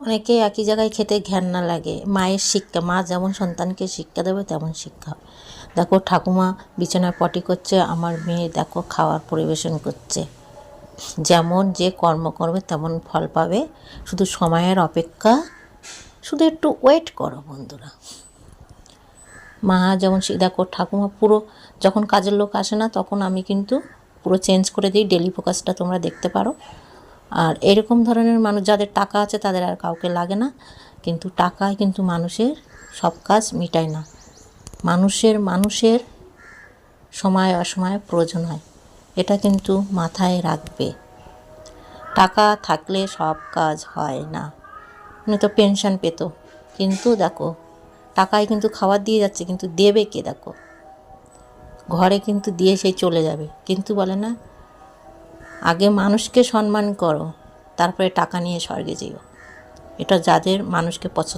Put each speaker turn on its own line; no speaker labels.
অনেকে একই জায়গায় খেতে ঘেন্না লাগে। মায়ের শিক্ষা, মা যেমন সন্তানকে শিক্ষা দেবে তেমন শিক্ষা হয়। দেখো ঠাকুমা বিছানায় পটি করছে, আমার মেয়ে দেখো খাওয়ার পরিবেশন করছে। যেমন যে কর্ম করবে তেমন ফল পাবে, শুধু সময়ের অপেক্ষা, শুধু একটু ওয়েট করো বন্ধুরা। মা যেমন দেখো ঠাকুমা পুরো, যখন কাজের লোক আসে না তখন আমি কিন্তু পুরো চেঞ্জ করে দিই, ডেলি ফোকাসটা তোমরা দেখতে পারো। আর এরকম ধরনের মানুষ যাদের টাকা আছে তাদের আর কাউকে লাগে না, কিন্তু টাকায় কিন্তু মানুষের সব কাজ মিটায় না। মানুষের সময় অসময়ে প্রয়োজন হয়, এটা কিন্তু মাথায় রাখবে। টাকা থাকলে সব কাজ হয় না। উনি তো পেনশন পেত, কিন্তু দেখো টাকায় কিন্তু খাবার দিয়ে যাচ্ছে, কিন্তু দেবে কে? দেখো ঘরে কিন্তু দিয়ে সেই চলে যাবে, কিন্তু বলে না আগে মানুষকে সম্মান করো, তারপরে টাকা নিয়ে স্বর্গে যেও। এটা যাদের মানুষকে পছন্দ।